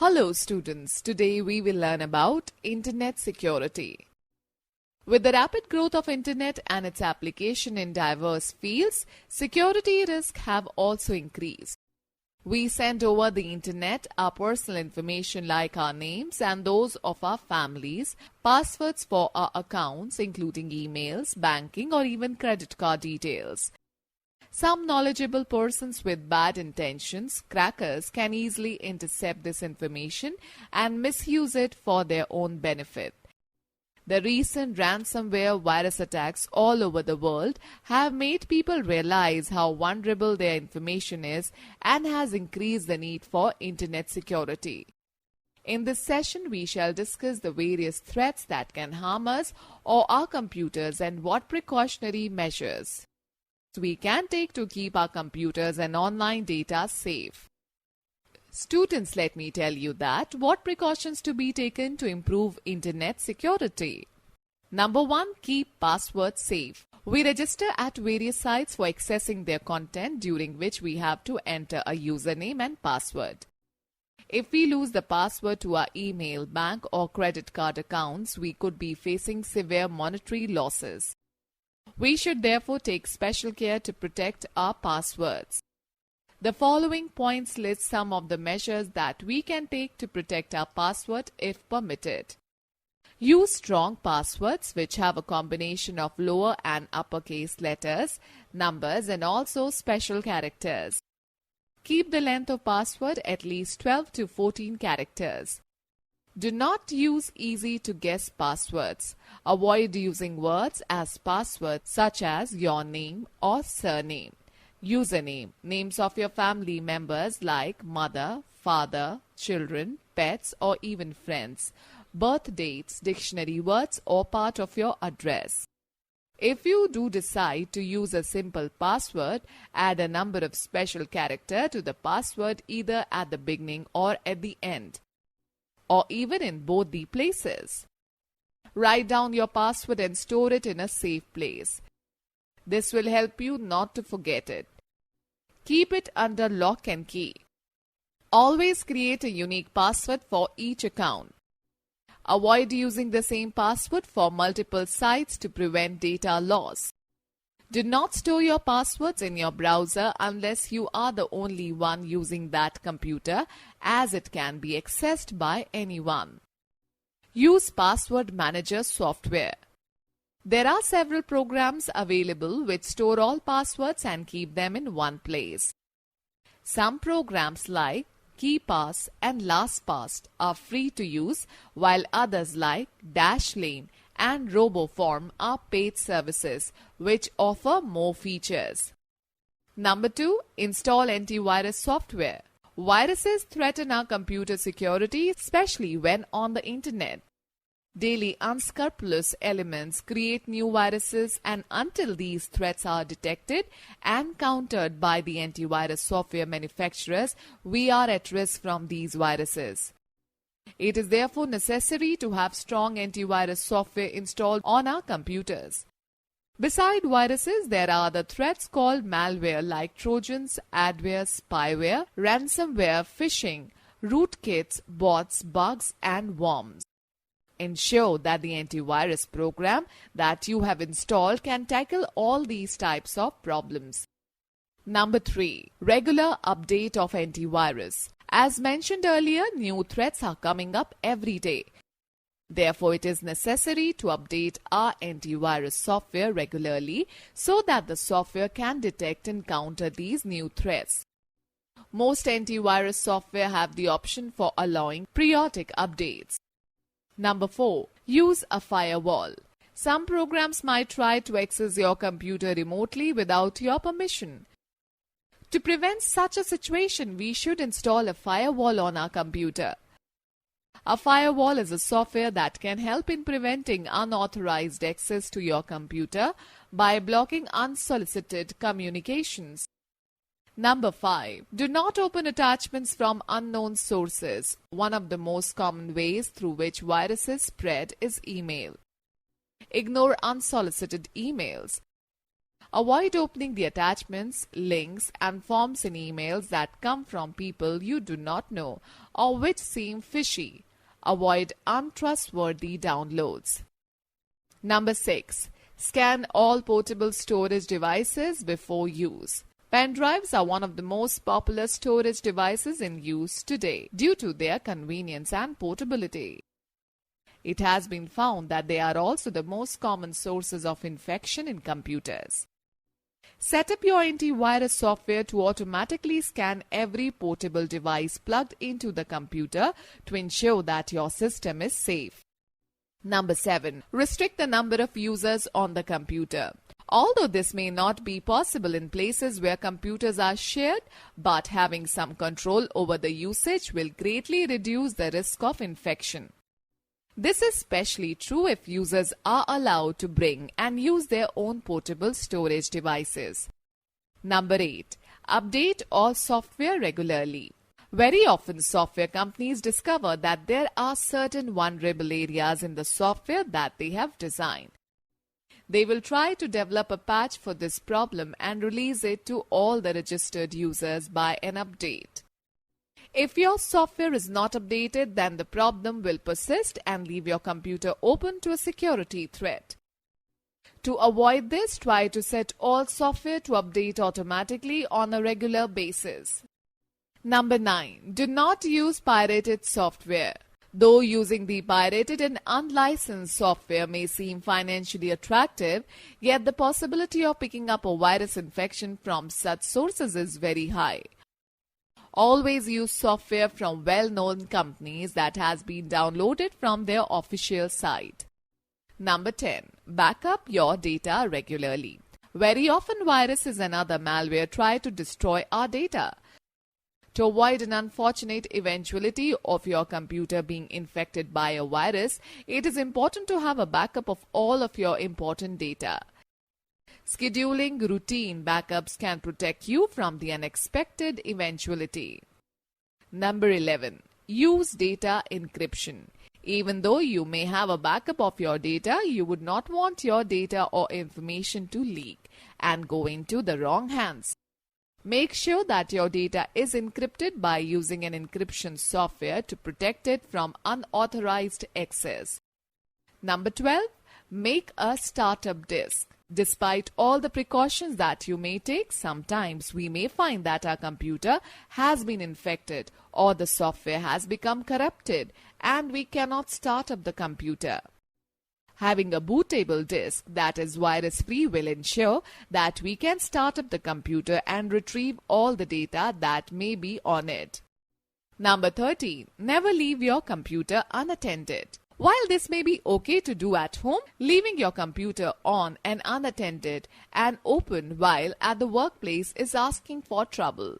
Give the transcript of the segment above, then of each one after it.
Hello students, today we will learn about Internet security. With the rapid growth of Internet and its application in diverse fields, security risks have also increased. We send over the Internet our personal information like our names and those of our families, passwords for our accounts including emails, banking or even credit card details. Some knowledgeable persons with bad intentions, crackers, can easily intercept this information and misuse it for their own benefit. The recent ransomware virus attacks all over the world have made people realize how vulnerable their information is and has increased the need for Internet security. In this session, we shall discuss the various threats that can harm us or our computers and what precautionary measures we can take to keep our computers and online data safe. Students, let me tell you that what precautions to be taken to improve Internet security. Number 1. Keep passwords safe. We register at various sites for accessing their content, during which we have to enter a username and password. If we lose the password to our email, bank or credit card accounts, we could be facing severe monetary losses. We should therefore take special care to protect our passwords. The following points list some of the measures that we can take to protect our password if permitted. Use strong passwords which have a combination of lower and uppercase letters, numbers and also special characters. Keep the length of password at least 12 to 14 characters. Do not use easy-to-guess passwords. Avoid using words as passwords such as your name or surname. Username, names of your family members like mother, father, children, pets or even friends. Birth dates, dictionary words or part of your address. If you do decide to use a simple password, add a number of special characters to the password either at the beginning or at the end, or even in both the places. Write down your password and store it in a safe place. This will help you not to forget it. Keep it under lock and key. Always create a unique password for each account. Avoid using the same password for multiple sites to prevent data loss. Do not store your passwords in your browser unless you are the only one using that computer, as it can be accessed by anyone. Use password manager software. There are several programs available which store all passwords and keep them in one place. Some programs like KeePass and LastPass are free to use, while others like Dashlane and RoboForm are paid services which offer more features. Number 2. Install antivirus software. Viruses threaten our computer security, especially when on the Internet. Daily unscrupulous elements create new viruses, and until these threats are detected and countered by the antivirus software manufacturers, we are at risk from these viruses. It is therefore necessary to have strong antivirus software installed on our computers. Besides viruses, there are other threats called malware like trojans, adware, spyware, ransomware, phishing, rootkits, bots, bugs and worms. Ensure that the antivirus program that you have installed can tackle all these types of problems. Number 3. Regular update of antivirus. As mentioned earlier, new threats are coming up every day. Therefore, it is necessary to update our antivirus software regularly so that the software can detect and counter these new threats. Most antivirus software have the option for allowing periodic updates. Number 4. Use a firewall. Some programs might try to access your computer remotely without your permission. To prevent such a situation, we should install a firewall on our computer. A firewall is a software that can help in preventing unauthorized access to your computer by blocking unsolicited communications. Number 5. Do not open attachments from unknown sources. One of the most common ways through which viruses spread is email. Ignore unsolicited emails. Avoid opening the attachments, links, and forms in emails that come from people you do not know or which seem fishy. Avoid untrustworthy downloads. Number 6. Scan all portable storage devices before use. Pen drives are one of the most popular storage devices in use today due to their convenience and portability. It has been found that they are also the most common sources of infection in computers. Set up your antivirus software to automatically scan every portable device plugged into the computer to ensure that your system is safe. Number 7. Restrict the number of users on the computer. Although this may not be possible in places where computers are shared, but having some control over the usage will greatly reduce the risk of infection. This is especially true if users are allowed to bring and use their own portable storage devices. Number 8. Update all software regularly. Very often, software companies discover that there are certain vulnerable areas in the software that they have designed. They will try to develop a patch for this problem and release it to all the registered users by an update. If your software is not updated, then the problem will persist and leave your computer open to a security threat. To avoid this, try to set all software to update automatically on a regular basis. Number 9. Do not use pirated software. Though using the pirated and unlicensed software may seem financially attractive, yet the possibility of picking up a virus infection from such sources is very high. Always use software from well-known companies that has been downloaded from their official site. Number 10. Backup your data regularly. Very often viruses and other malware try to destroy our data. To avoid an unfortunate eventuality of your computer being infected by a virus, it is important to have a backup of all of your important data. Scheduling routine backups can protect you from the unexpected eventuality. Number 11. Use data encryption. Even though you may have a backup of your data, you would not want your data or information to leak and go into the wrong hands. Make sure that your data is encrypted by using an encryption software to protect it from unauthorized access. Number 12. Make a startup disk. Despite all the precautions that you may take, sometimes we may find that our computer has been infected or the software has become corrupted and we cannot start up the computer. Having a bootable disk that is virus-free will ensure that we can start up the computer and retrieve all the data that may be on it. Number 13. Never leave your computer unattended. While this may be okay to do at home, leaving your computer on and unattended and open while at the workplace is asking for trouble.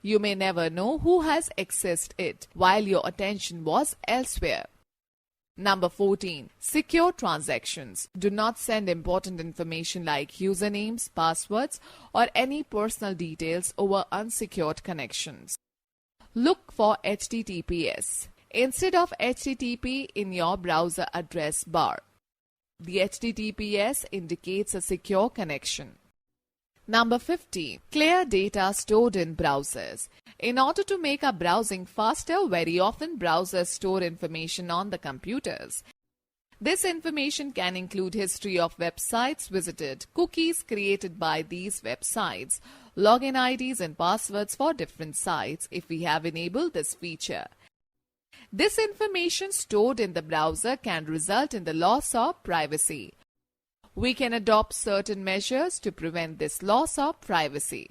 You may never know who has accessed it while your attention was elsewhere. Number 14. Secure transactions. Do not send important information like usernames, passwords, or any personal details over unsecured connections. Look for HTTPS instead of HTTP in your browser address bar. The HTTPS indicates a secure connection. Number 15. Clear data stored in browsers. In order to make our browsing faster, very often browsers store information on the computers. This information can include history of websites visited, cookies created by these websites, login IDs and passwords for different sites if we have enabled this feature. This information stored in the browser can result in the loss of privacy. We can adopt certain measures to prevent this loss of privacy.